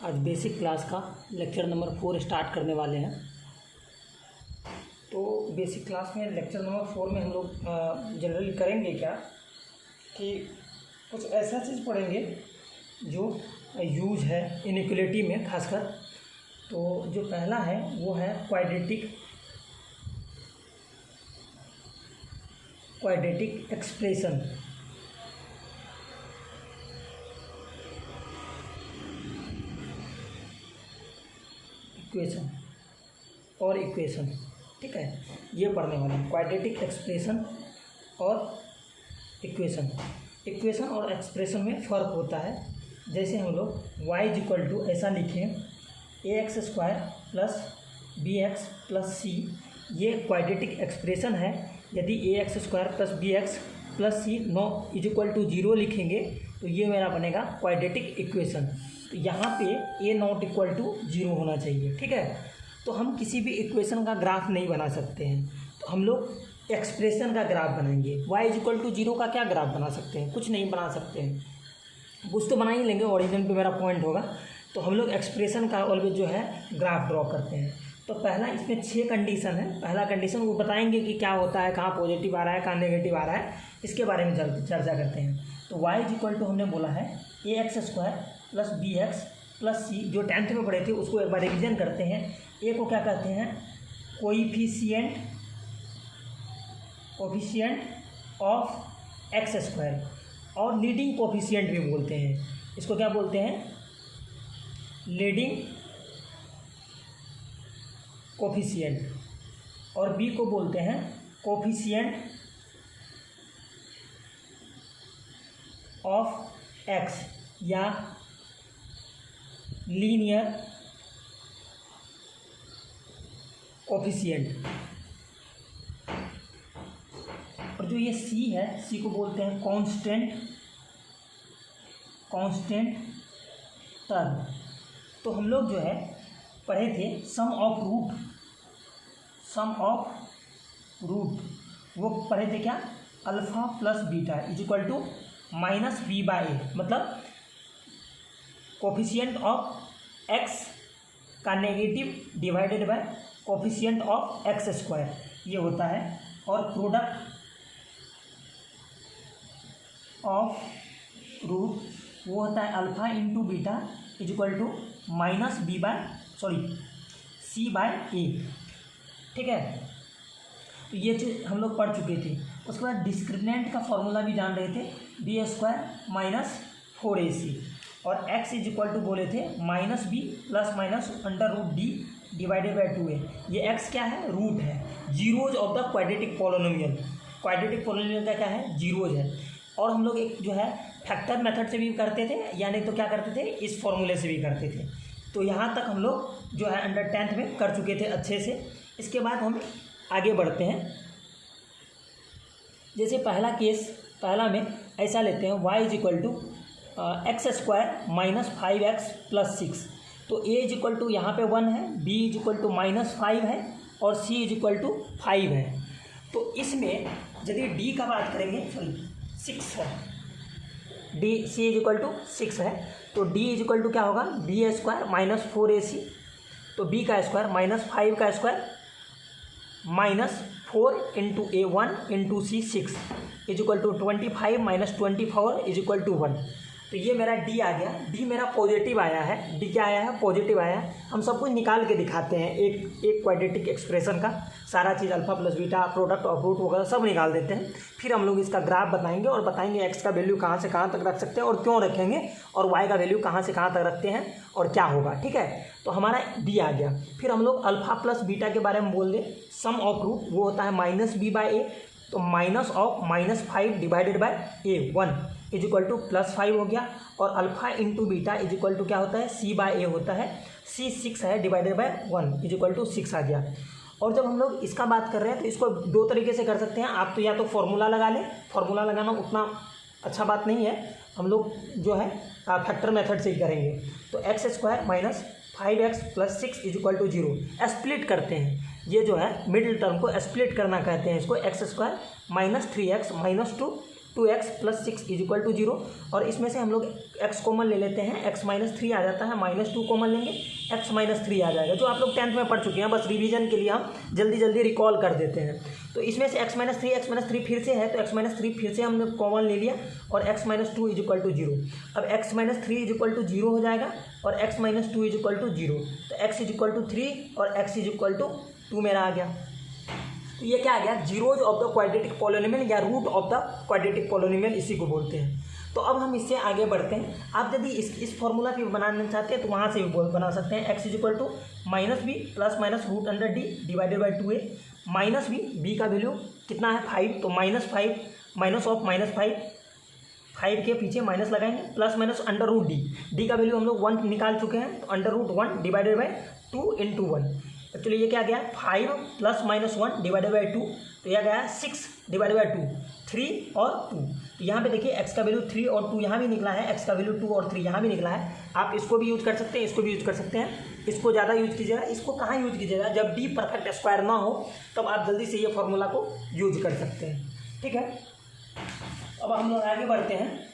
आज basic class का lecture number 4 start करने वाले हैं। तो बेसिक क्लास में लेक्चर नंबर 4 में हम लोग जनरली करेंगे क्या कि कुछ ऐसा चीज़ पढ़ेंगे जो यूज है इनइक्वलिटी में खासकर। तो जो पहला है वो है क्वाड्रेटिक एक्सप्रेशन। इक्वेशन और इक्वेशन, ठीक है, ये पढ़ने वाले हैं। क्वाड्रेटिक एक्सप्रेशन और इक्वेशन और एक्सप्रेशन में फ़र्क होता है। जैसे हम लोग y = ऐसा लिखें ax² + bx + c, ये क्वाड्रेटिक एक्सप्रेशन है। यदि ax² + bx + c = 0 लिखेंगे तो ये मेरा बनेगा क्वाड्रेटिक इक्वेशन। तो यहाँ पे a ≠ 0 होना चाहिए, ठीक है। तो हम किसी भी इक्वेशन का ग्राफ नहीं बना सकते हैं, तो हम लोग एक्सप्रेशन का ग्राफ बनाएंगे। y = 0 का क्या ग्राफ बना सकते हैं? कुछ नहीं बना सकते हैं, कुछ तो बना ही लेंगे, ओरिजिन पे मेरा पॉइंट होगा। तो हम लोग एक्सप्रेशन का ऑलवेज जो है ग्राफ ड्रॉ करते हैं। तो पहला इसमें 6 कंडीशन है। पहला कंडीशन वो बताएंगे कि क्या होता है, कहाँ पॉजिटिव आ रहा है, कहाँ नेगेटिव आ रहा है, इसके बारे में चर्चा करते हैं। तो y = हमने बोला है ax² + bx + c, जो 10th में पढ़े थे उसको एक बार रिविजन करते हैं। a को क्या कहते हैं? कोएफिशिएंट ऑफ x², और लीडिंग कोएफिशिएंट भी बोलते हैं। इसको क्या बोलते हैं? Leading coefficient. और b को बोलते हैं कोएफिशिएंट ऑफ x या लीनियर कोएफिशिएंट। और जो ये c है, c को बोलते हैं कांस्टेंट टर्म। तो हम लोग जो है पढ़े थे सम ऑफ रूट, वो पढ़े थे क्या? अल्फा + बीटा = -b/a, मतलब कोएफिशिएंट ऑफ x का negative divided by coefficient of x², ये होता है। और प्रोडक्ट ऑफ रूट वो होता है अल्फा × बीटा = c/a, ठीक है। तो ये चीज़ हम लोग पढ़ चुके थे। उसके बाद डिस्क्रिमिनेंट का फॉर्मूला भी जान रहे थे, b² - 4ac, और x = बोले थे -b ± √d / 2a। ये x क्या है? रूट है, zeros of the quadratic polynomial. Quadratic polynomial का क्या है? जीरोज है। और हम लोग एक जो है फैक्टर मेथड से भी करते थे, यानी तो क्या करते थे, इस फॉर्मूले से भी करते थे। तो यहाँ तक हम लोग जो है अंडर 10th में कर चुके थे अच्छे से। इसके बाद हम आगे बढ़ते हैं। जैसे पहला में ऐसा लेते हैं y = x² - 5x + 6। तो a = यहाँ पे 1 है, b = -5 है, और c = 5 है। तो इसमें यदि d का बात करेंगे, 6 है, c = 6 है, तो d = क्या होगा? b² - 4ac, तो b का स्क्वायर -5 का स्क्वायर -4 × a1 × c 6 = 25 - 24 = 1। तो ये मेरा d आ गया। d मेरा पॉजिटिव आया है। d क्या आया है? पॉजिटिव आया है। हम सब कुछ निकाल के दिखाते हैं, एक क्वाड्रेटिक एक्सप्रेशन का सारा चीज़, alpha + beta, product of root वगैरह सब निकाल देते हैं। फिर हम लोग इसका ग्राफ बताएंगे और बताएंगे x का वैल्यू कहाँ से कहाँ तक रख सकते हैं और क्यों रखेंगे, और y का वैल्यू कहाँ से कहाँ तक रखते हैं और क्या होगा, ठीक है। तो हमारा d आ गया। फिर हम लोग अल्फा + बीटा के बारे में बोल दें। सम ऑफ रूट वो होता है -b/a, तो -5 डिवाइडेड बाय a1 = +5 हो गया। और अल्फा × बीटा = क्या होता है? c/a होता है। c 6 है, डिवाइडेड बाय 1 = 6 आ गया। और जब हम लोग इसका बात कर रहे हैं तो इसको 2 तरीके से कर सकते हैं। आप तो या तो फॉर्मूला लगा लें, फॉर्मूला लगाना उतना अच्छा बात नहीं है, हम लोग जो है फैक्टर मेथड से ही करेंगे। तो x² - 5x + 6 = 0। स्प्लिट करते हैं, ये जो है मिडिल टर्म को स्प्लिट करना कहते हैं इसको। x² - 3x - 2 2x plus 6 is equal to 0। और इसमें से हम लोग x कॉमन ले लेते हैं, x माइनस 3 आ जाता है, -2 कॉमन लेंगे, x माइनस 3 आ जाएगा, जो आप लोग 10th में पढ़ चुके हैं, बस रिवीजन के लिए हम जल्दी जल्दी रिकॉल कर देते हैं। तो इसमें से x माइनस 3 फिर से है, तो x माइनस 3 फिर से हमने कॉमन ले लिया और x minus 2 is equal to 0। अब x minus 3 is equal to 0 हो जाएगा और x minus 2 is equal to 0, तो x इज इक्वल टू 3 और x इज इक्वल टू 2 मेरा आ गया। तो ये क्या आ गया, zeros of the quadratic polynomial या root of the quadratic polynomial, इसी को बोलते हैं। तो अब हम इससे आगे बढ़ते हैं। आप यदि इस फॉर्मूला भी बनाना चाहते हैं तो वहाँ से भी बना सकते हैं। x is equal to -b plus minus root under d divided by 2a minus b का वैल्यू कितना है 5, तो -5 माइनस ऑफ -5 के पीछे माइनस लगाएंगे, plus minus under root d का वैल्यू हम लोग 1 निकाल चुके हैं, तो under root 1 divided by 2 into 1। Actually ये क्या गया 5 प्लस माइनस 1 डिवाइडेड बाई 2, तो यह गया 6 डिवाइडेड बाई 2, 3 और 2। तो यहाँ पे देखिए x का वैल्यू 3 और 2 यहाँ भी निकला है, x का वैल्यू 2 और 3 यहाँ भी निकला है। आप इसको भी यूज कर सकते हैं, इसको भी यूज कर सकते हैं। इसको ज़्यादा यूज कीजिएगा, इसको कहाँ यूज कीजिएगा, जब d परफेक्ट स्क्वायर ना हो तब आप जल्दी से ये फॉर्मूला को यूज कर सकते हैं। ठीक है, अब हम लोग आगे बढ़ते हैं।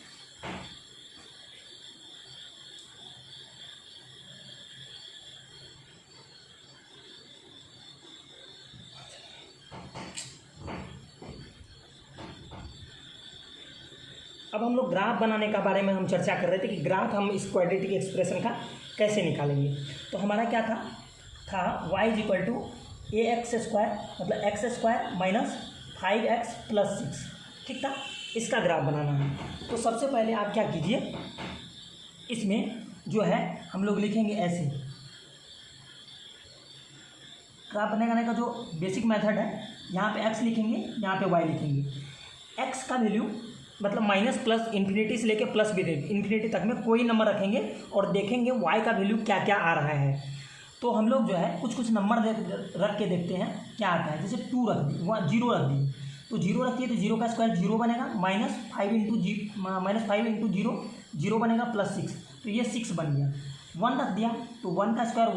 अब हम लोग ग्राफ बनाने का बारे में हम चर्चा कर रहे थे कि ग्राफ हम इस क्वाड्रेटिक एक्सप्रेशन का कैसे निकालेंगे। तो हमारा क्या था y is equal to ax² मतलब x² माइनस 5x प्लस 6, ठीक था। इसका ग्राफ बनाना है, तो सबसे पहले आप क्या कीजिए, इसमें जो है हम लोग लिखेंगे ऐसे। ग्राफ बनाने का जो बेसिक मेथड है, यहाँ पे x लिखेंगे, यहाँ पे y लिखेंगे। x का वैल्यू मतलब माइनस प्लस इन्फिनिटी से लेके प्लस भी इन्फिनिटी तक में कोई नंबर रखेंगे और देखेंगे y का वैल्यू क्या क्या आ रहा है। तो हम लोग जो है कुछ नंबर रख के देखते हैं क्या आता है। जैसे 2 रख दी, 0 रख दी, तो 0 रखिए तो 0 का स्क्वायर 0 बनेगा, -5 इंटू 0 0 बनेगा, प्लस 6 तो ये 6 बन गया। 1 रख दिया तो 1 का square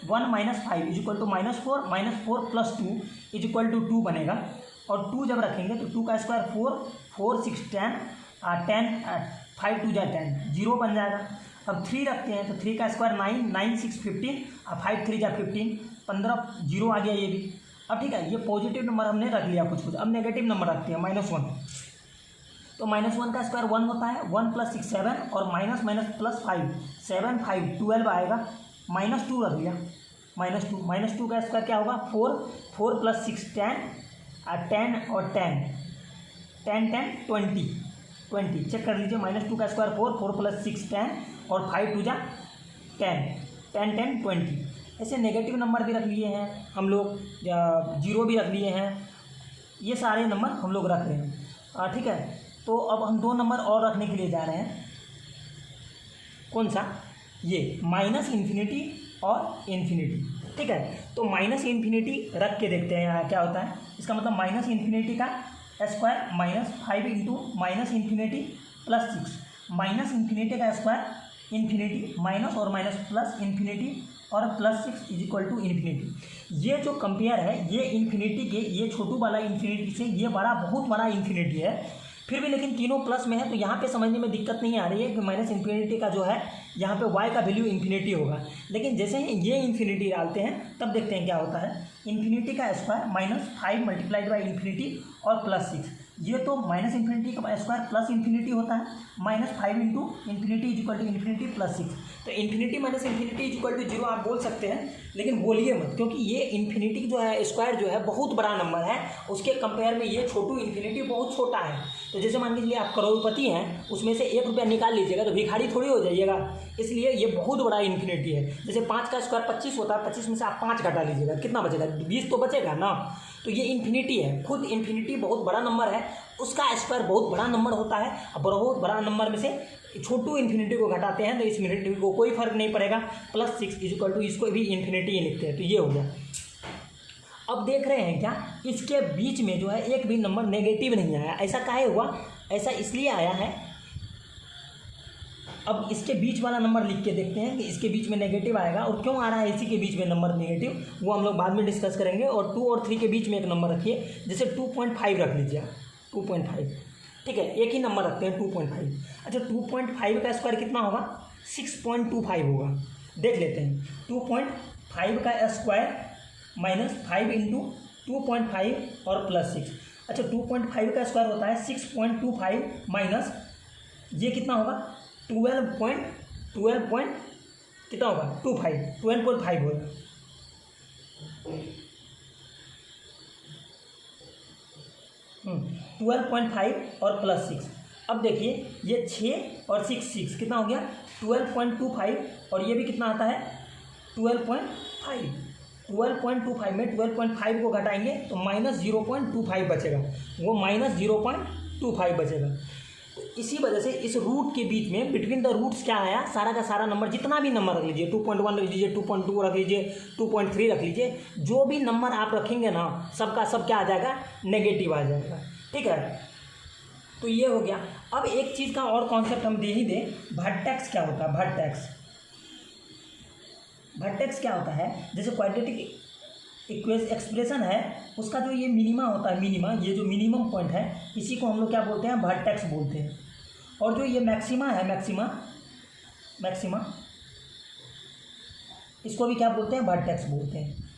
1 minus 5 is equal to -4 plus 2 is equal to 2 बनेगा। और 2 जब रखेंगे तो 2 का स्क्वायर 4 6 10 5 2 जा 10 0 बन जाएगा। अब 3 रखते हैं तो 3 का स्क्वायर 9 6 15 5 3 जा 15 15 0 आ गया ये भी। अब ठीक है, ये पॉजिटिव नंबर हमने रख लिया कुछ। अब नेगेटिव नंबर रखते हैं -1, तो -1 का स्क्वायर 1 होता है, 1 प्लस 6 7 और माइनस प्लस 5 7 5 12 आएगा। -2 रख लिया, -2 का स्क्वायर क्या होगा 4 प्लस 6 10 और 10 20 चेक कर लीजिए। -2 का स्क्वायर 4 प्लस 6 10 और 5 2 जा 10 20। ऐसे नेगेटिव नंबर भी रख लिए हैं हम लोग, 0 भी रख लिए हैं, ये सारे नंबर हम लोग रख रहे हैं। ठीक है, तो अब हम 2 नंबर और रखने के लिए जा रहे हैं। कौन सा, ये -इन्फिनिटी और इन्फिनिटी। ठीक है, तो -इन्फिनिटी रख के देखते हैं यहाँ क्या होता है। इसका मतलब -इन्फिनिटी का square -5 into -infinity plus 6 -infinity का स्क्वायर इन्फिनिटी माइनस और माइनस प्लस इन्फिनिटी और plus 6 is equal to infinity. ये जो कंपेयर है ये इन्फिनिटी के, ये छोटू वाला इन्फिनिटी से ये बहुत बड़ा इन्फिनिटी है, फिर भी लेकिन तीनों प्लस में है, तो यहाँ पे समझने में दिक्कत नहीं आ रही है कि -इन्फिनिटी का जो है यहाँ पे y का वैल्यू इन्फिनिटी होगा। लेकिन जैसे ही ये इन्फिनिटी डालते हैं तब देखते हैं क्या होता है। इन्फिनिटी का स्क्वायर -5 मल्टीप्लाइड बाई इन्फिनिटी और प्लस 6, ये तो -इन्फिनिटी का स्क्वायर प्लस इन्फिनिटी होता है, -5 into infinity is equal to infinity plus 6। तो infinity minus infinity is equal to 0 आप बोल सकते हैं, लेकिन बोलिए मत, क्योंकि ये इन्फिनिटी जो है स्क्वायर जो है बहुत बड़ा नंबर है, उसके कंपेयर में ये छोटू इन्फिनिटी बहुत छोटा है। तो जैसे मान लीजिए आप करोड़पति हैं, उसमें से 1 रुपया निकाल लीजिएगा तो भिखारी थोड़ी हो जाइएगा, इसलिए ये बहुत बड़ा इन्फिनिटी है। जैसे 5 का स्क्वायर 25 होता है, 25 में से आप 5 घटा लीजिएगा, कितना बचेगा 20 तो बचेगा ना। तो ये इन्फिनिटी है, खुद इन्फिनिटी बहुत बड़ा नंबर है, उसका स्क्वायर बहुत बड़ा नंबर होता है। अब बहुत बड़ा नंबर में से छोटू इन्फिनिटी को घटाते हैं तो इस इन्फिनिटी को कोई फर्क नहीं पड़ेगा, प्लस 6 इज इक्वल टू, इसको भी इन्फिनिटी ही लिखते हैं, तो ये हो गया। अब देख रहे हैं क्या, इसके बीच में जो है एक भी नंबर नेगेटिव नहीं आया। ऐसा काहे हुआ, ऐसा इसलिए आया है। अब इसके बीच वाला नंबर लिख के देखते हैं कि इसके बीच में नेगेटिव आएगा, और क्यों आ रहा है इसी के बीच में नंबर नेगेटिव, वो हम लोग बाद में डिस्कस करेंगे। और 2 और 3 के बीच में एक नंबर रखिए, जैसे 2.5 रख लीजिए, 2.5 ठीक है, एक ही नंबर रखते हैं 2.5। अच्छा 2.5 का स्क्वायर कितना होगा, 6.25 होगा। देख लेते हैं, 2.5 का स्क्वायर माइनस 5 इंटू 2.5 और प्लस 6। अच्छा 2.5 का स्क्वायर होता है 6.25 माइनस ये कितना होगा 12 कितना होगा 12.5 होगा। हम्म 12.5 और प्लस 6। अब देखिए ये 6 और 6 कितना हो गया 12.25 और ये भी कितना आता है 12.5। 12.25 में 12.5 को घटाएंगे तो माइनस 0.25 बचेगा, वो माइनस 0.25 बचेगा। तो इसी वजह से इस रूट के बीच में बिटवीन द रूट्स क्या आया, सारा का सारा नंबर, जितना भी नंबर रख लीजिए, 2.1 रख लीजिए, 2.2 रख लीजिए, 2.3 रख लीजिए, जो भी नंबर आप रखेंगे ना सबका सब क्या आ जाएगा, नेगेटिव आ जाएगा। ठीक है, तो ये हो गया। अब एक चीज़ का और कॉन्सेप्ट हम दे ही दें, वर्टेक्स क्या होता है। वर्टेक्स क्या होता है, जैसे क्वाड्रेटिक एक्सप्रेशन है उसका जो ये मिनिमा होता है, मिनिमा, ये जो मिनिमम पॉइंट है इसी को हम लोग क्या बोलते हैं, वर्टेक्स बोलते हैं। और जो ये मैक्सिमा है, मैक्सिमा इसको भी क्या बोलते हैं, वर्टेक्स बोलते हैं।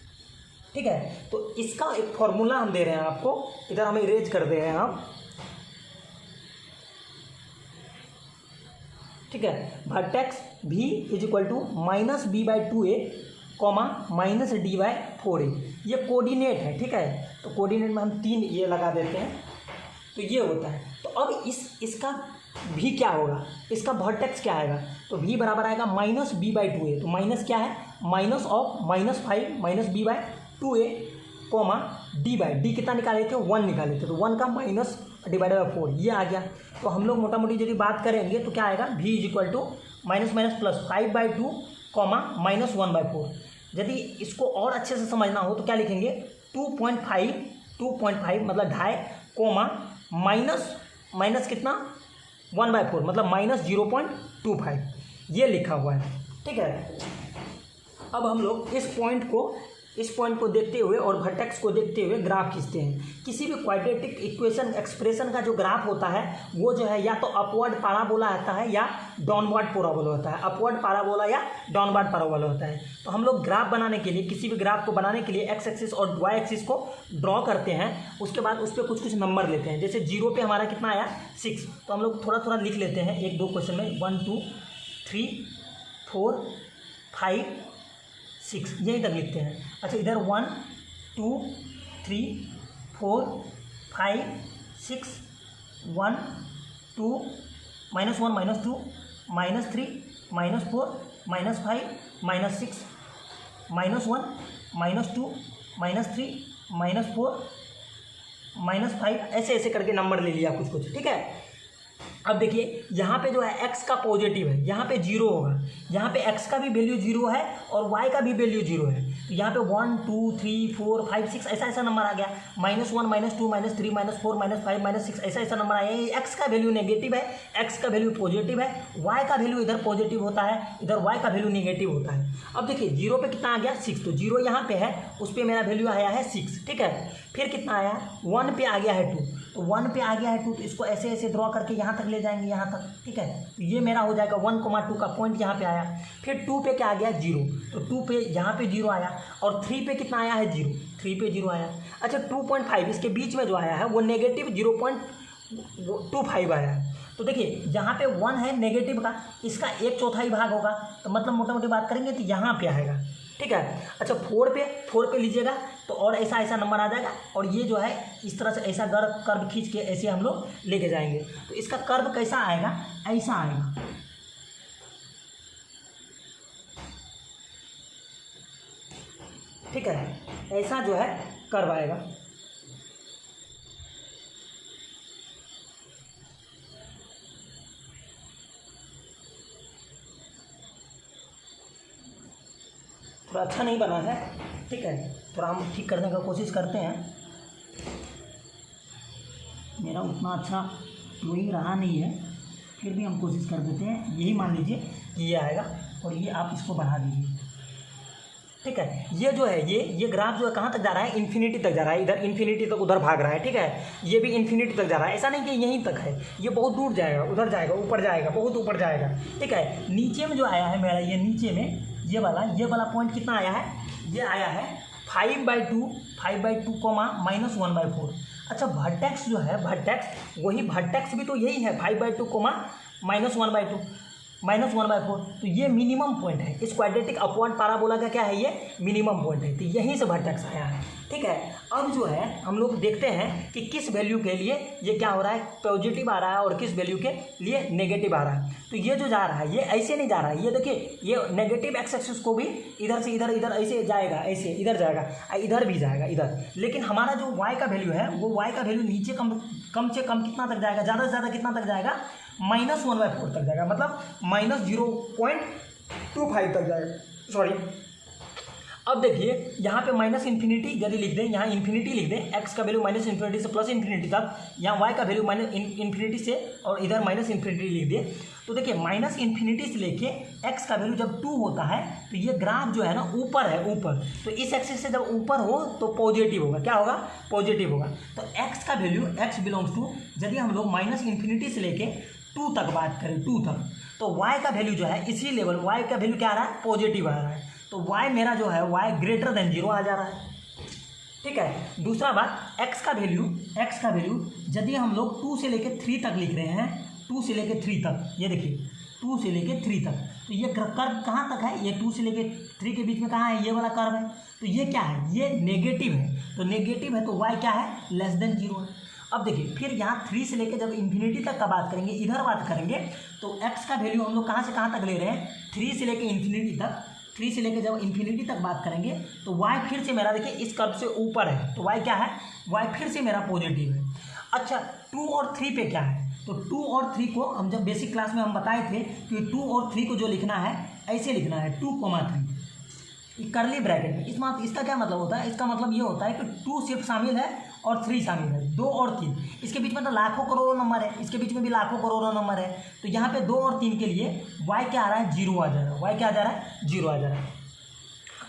ठीक है, तो इसका एक फॉर्मूला हम दे रहे हैं आपको, इधर हम इरेज कर दे रहे हैं आप। ठीक है, vertex v is equal to minus b/2a comma minus d/4a, ये कोऑर्डिनेट है। ठीक है, तो कोऑर्डिनेट में हम 3 ये लगा देते हैं, तो ये होता है। तो अब इसका v क्या होगा, इसका वर्टेक्स क्या आएगा, तो v बराबर आएगा माइनस b/2a। तो माइनस क्या है, minus of -5 minus b/2a comma d कितना निकाले थे, 1 निकाले थे, तो 1 का माइनस /4 ये आ गया। तो हम लोग मोटा मोटी यदि बात करेंगे तो क्या आएगा, v is equal to minus plus 5/2 comma minus 1/4। यदि इसको और अच्छे से समझना हो तो क्या लिखेंगे, 2.5 मतलब 2.5 कोमा माइनस कितना 1/4 मतलब माइनस 0.25 ये लिखा हुआ है। ठीक है, अब हम लोग इस पॉइंट को देखते हुए और वर्टेक्स को देखते हुए ग्राफ खींचते हैं। किसी भी क्वाड्रेटिक इक्वेशन एक्सप्रेशन का जो ग्राफ होता है वो जो है या तो अपवर्ड पैराबोला आता है या डाउनवर्ड पैराबोला होता है, अपवर्ड पैराबोला या डाउनवर्ड पैराबोला होता है। तो हम लोग ग्राफ बनाने के लिए, किसी भी ग्राफ को बनाने के लिए एक्स एक्सिस और वाई एक्सिस को ड्रॉ करते हैं, उसके बाद उस पर कुछ नंबर लेते हैं। जैसे 0 पे हमारा कितना आया 6, तो हम लोग थोड़ा थोड़ा लिख लेते हैं 1-2 क्वेश्चन में, 1 2 3 4 5 6 यहीं तक लिखते हैं। अच्छा इधर 1 2 3 4 5 6 1 2 -1 -2 -3 -4 -5 -6 -1 -2 -3 -4 -5 ऐसे ऐसे करके नंबर ले लिया कुछ। ठीक है, अब देखिए यहाँ पे जो है x का पॉजिटिव है, यहाँ पे 0 होगा, यहाँ पे x का भी वैल्यू 0 है और y का भी वैल्यू 0 है। तो यहाँ पे 1 2 3 4 5 6 ऐसा नंबर आ गया, -1 -2 -3 -4 -5 -6 ऐसा नंबर आया। ये x का वैल्यू नेगेटिव है, x का वैल्यू पॉजिटिव है, y का वैल्यू इधर पॉजिटिव होता है, इधर y का वैल्यू नेगेटिव होता है। अब देखिए 0 पे कितना आ गया 6, तो 0 यहाँ पे है, उस पर मेरा वैल्यू आया है 6। ठीक है, फिर कितना आया 1 पे आ गया है 2, तो 1 पे आ गया है 2, तो इसको ऐसे ऐसे ड्रॉ करके यहाँ तक ले जाएंगे, यहाँ तक। ठीक है, तो ये मेरा हो जाएगा 1,2 का पॉइंट यहाँ पे आया। फिर 2 पे क्या आ गया 0, तो 2 पे यहाँ पे 0 आया, और 3 पे कितना आया है 0, 3 पे 0 आया। अच्छा 2.5 इसके बीच में जो आया है वो नेगेटिव 0.25 आया है। तो देखिए यहाँ पे 1 है नेगेटिव का, इसका 1/4 भाग होगा, तो मतलब मोटा मोटी बात करेंगे तो यहाँ पे आएगा। ठीक है, अच्छा 4 पे लीजिएगा तो और ऐसा नंबर आ जाएगा, और ये जो है इस तरह से ऐसा कर्व खींच के ऐसे हम लोग लेके जाएंगे। तो इसका कर्व कैसा आएगा, ऐसा आएगा। ठीक है, ऐसा जो है कर्व आएगा। थोड़ा अच्छा नहीं बना है, ठीक है, थोड़ा हम ठीक करने का कोशिश करते हैं। मेरा उतना अच्छा ड्राइंग रहा नहीं है, फिर भी हम कोशिश कर देते हैं। यही मान लीजिए कि ये आएगा, और ये आप इसको बढ़ा दीजिए। ठीक है। ये जो है ये ग्राफ जो है कहाँ तक जा रहा है, इन्फिनिटी तक जा रहा है, इधर इन्फिनिटी तक उधर भाग रहा है, ठीक है। ये भी इन्फिनिटी तक जा रहा है, ऐसा नहीं कि यहीं तक है, ये बहुत दूर जाएगा, उधर जाएगा, ऊपर जाएगा, बहुत ऊपर जाएगा, ठीक है। नीचे में जो आया है मेरा, ये नीचे में ये वाला पॉइंट कितना आया है, ये आया है 5/2 -1/4। अच्छा वर्टेक्स जो है, वर्टेक्स वही वर्टेक्स भी तो यही है 5/2 -1/4, तो ये मिनिमम पॉइंट है। इस क्वाड्रेटिक अपवर्ड पैराबोला का क्या है, ये मिनिमम पॉइंट है, तो यहीं से वर्टेक्स आया है, ठीक है। अब जो है हम लोग देखते हैं कि किस वैल्यू के लिए ये क्या हो रहा है, पॉजिटिव आ रहा है और किस वैल्यू के लिए नेगेटिव आ रहा है। तो ये जो जा रहा है ये ऐसे नहीं जा रहा है, ये देखिए ये नेगेटिव एक्स एक्सिस को भी इधर से इधर ऐसे जाएगा, ऐसे इधर जाएगा, इधर भी जाएगा इधर, लेकिन हमारा जो वाई का वैल्यू है वो वाई का वैल्यू नीचे कम से कम कितना तक जाएगा, ज़्यादा से ज़्यादा कितना तक जाएगा, -1/4 तक जाएगा, मतलब -0.25 तक जाएगा, सॉरी। अब देखिए यहाँ पे माइनस इन्फिनिटी यदि लिख दें, यहाँ इन्फिनिटी लिख दें, एक्स का वैल्यू -इन्फिनिटी से प्लस इन्फिनिटी तक, यहाँ वाई का वैल्यू इन्फिनिटी से और इधर -इन्फिनिटी लिख दें, तो देखिए -इन्फिनिटी से लेके एक्स का वैल्यू जब 2 होता है तो ये ग्राफ जो है ना ऊपर है, ऊपर, तो इस एक्सिस से जब ऊपर हो तो पॉजिटिव होगा, क्या होगा, पॉजिटिव होगा। तो एक्स का वैल्यू, एक्स बिलोंग्स टू, यदि हम लोग -इन्फिनिटी से लेके 2 तक बात करें, 2 तक, तो वाई का वैल्यू जो है इसी लेवल, वाई का वैल्यू क्या आ रहा है, पॉजिटिव आ रहा है, तो y मेरा जो है y ग्रेटर देन 0 आ जा रहा है, ठीक है। दूसरा बात x का वैल्यू यदि हम लोग 2 से लेके 3 तक लिख रहे हैं, 2 से लेके 3 तक, ये देखिए 2 से लेके 3 तक, तो ये कर्व कहाँ तक है, ये 2 से लेके 3 के बीच में कहाँ है, ये वाला कर्व है, तो ये क्या है, ये नेगेटिव है, तो नेगेटिव है तो y क्या है, लेस देन 0 है। अब देखिए फिर यहाँ 3 से लेके जब इन्फिनिटी तक का बात करेंगे, इधर बात करेंगे, तो x का वैल्यू हम लोग कहाँ से कहाँ तक ले रहे हैं, 3 से लेके इन्फिनिटी तक, 3 से लेकर जब इन्फिनिटी तक बात करेंगे तो y फिर से मेरा देखिए इस कर्व से ऊपर है, तो y क्या है, y फिर से मेरा पॉजिटिव है। अच्छा 2 और 3 पे क्या है, तो 2 और 3 को हम जब बेसिक क्लास में हम बताए थे कि 2 और 3 को जो लिखना है ऐसे लिखना है, 2,3 करली ब्रैकेट में। इसका क्या मतलब होता है, इसका मतलब ये होता है कि 2 सिर्फ शामिल है और 3 शामिल है, 2 और 3, इसके बीच में तो लाखों करोड़ों नंबर है, इसके बीच में भी लाखों करोड़ों नंबर है, तो यहाँ पे 2 और 3 के लिए y क्या आ रहा है, 0 आ जा रहा है, y क्या आ जा रहा है, 0 आ जा रहा है।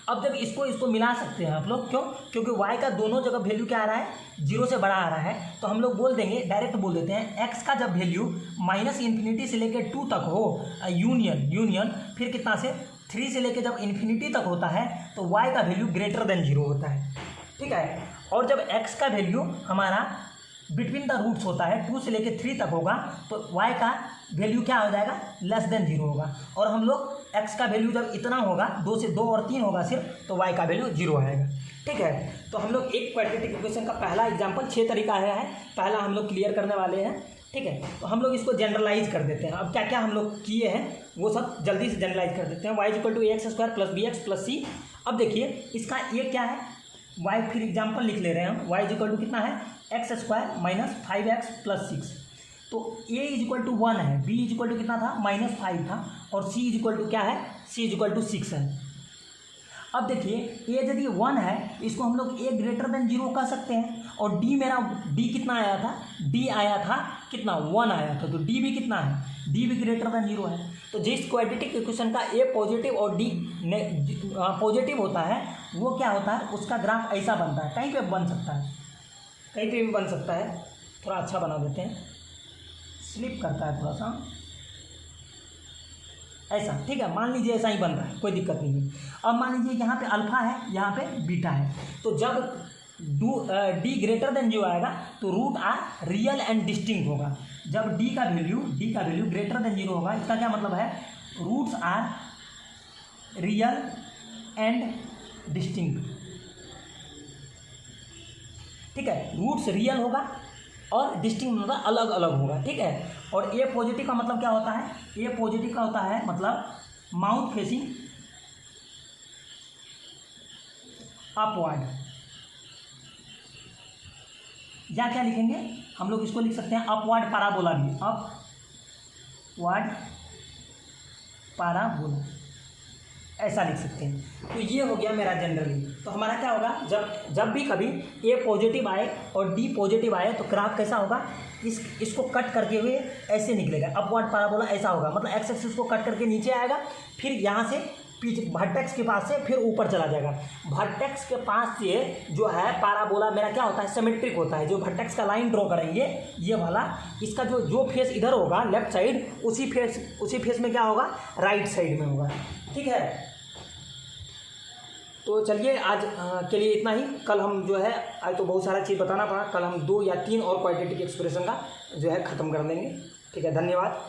अब जब इसको मिला सकते हैं आप लोग, क्यों, क्योंकि y का दोनों जगह वैल्यू क्या आ रहा है, 0 से बड़ा आ रहा है, तो हम लोग बोल देंगे, डायरेक्ट बोल देते हैं, x का जब वैल्यू -इन्फिनिटी से लेकर 2 तक हो, यूनियन फिर कितना से 3 से लेकर जब इन्फिनिटी तक होता है तो y का वैल्यू ग्रेटर देन 0 होता है, ठीक है। और जब x का वैल्यू हमारा बिटवीन द रूट्स होता है, 2 से लेकर 3 तक होगा, तो y का वैल्यू क्या हो जाएगा, लेस देन 0 होगा। और हम लोग x का वैल्यू जब इतना होगा, 2 से 2 और 3 होगा सिर्फ, तो y का वैल्यू 0 आएगा, ठीक है। तो हम लोग एक क्वाड्रेटिक इक्वेशन का पहला एग्जाम्पल 6 तरीका आया है, पहला हम लोग क्लियर करने वाले हैं, ठीक है। तो हम लोग इसको जनरलाइज कर देते हैं, अब क्या क्या हम लोग किए हैं वो सब जल्दी से जनरलाइज कर देते हैं। y = ax² + bx + c। अब देखिए इसका ये क्या है, y फिर एग्जाम्पल लिख ले रहे हैं हम, y = कितना है, x² - 5x + 6, तो a = 1 है, b = कितना था, -5 था, और c = क्या है, c = 6 है। अब देखिए a यदि 1 है, इसको हम लोग a ग्रेटर देन 0 कह सकते हैं, और d मेरा d कितना आया था, d आया था कितना, 1 आया था, तो d भी कितना है, d भी ग्रेटर देन 0 है। तो जिस क्वाड्रेटिक इक्वेशन का a पॉजिटिव और d पॉजिटिव होता है वो क्या होता है, उसका ग्राफ ऐसा बनता है, कहीं पे बन सकता है, कहीं पे भी बन सकता है, थोड़ा अच्छा बना देते हैं, स्लिप करता है थोड़ा सा ऐसा, ठीक है। मान लीजिए ऐसा ही बन रहा है, कोई दिक्कत नहीं है। अब मान लीजिए यहाँ पे अल्फा है, यहाँ पे बीटा है, तो जब d ग्रेटर देन 0 आएगा तो root are real and distinct होगा। जब d का वैल्यू ग्रेटर देन 0 होगा, इसका क्या मतलब है, roots are real and distinct, ठीक है। रूट्स रियल होगा और डिस्टिंक्ट मतलब अलग अलग होगा, ठीक है। और ए पॉजिटिव का मतलब क्या होता है, ए पॉजिटिव का होता है मतलब माउथ फेसिंग अपवर्ड, या क्या लिखेंगे हम लोग, इसको लिख सकते हैं अपवर्ड पैराबोला भी, अपवर्ड पैराबोला ऐसा लिख सकते हैं। तो ये हो गया मेरा जनरली। तो हमारा क्या होगा, जब भी कभी ए पॉजिटिव आए और डी पॉजिटिव आए तो ग्राफ कैसा होगा, इसको कट करके हुए ऐसे निकलेगा, अपवर्ड पैराबोला ऐसा होगा, मतलब एक्स एक्सिस को कट करके नीचे आएगा, फिर यहाँ से वर्टेक्स के पास से फिर ऊपर चला जाएगा। वर्टेक्स के पास से जो है पाराबोला मेरा क्या होता है, सिमेट्रिक होता है। जो वर्टेक्स का लाइन ड्रॉ करेंगे ये वाला, इसका जो फेस इधर होगा लेफ्ट साइड, उसी फेस में क्या होगा, राइट साइड में होगा। ठीक है, तो चलिए आज के लिए इतना ही। कल हम जो है, आज तो बहुत सारा चीज़ बताना पड़ा, कल हम 2 या 3 और क्वाड्रेटिक एक्सप्रेशन का जो है ख़त्म कर देंगे। ठीक है, धन्यवाद।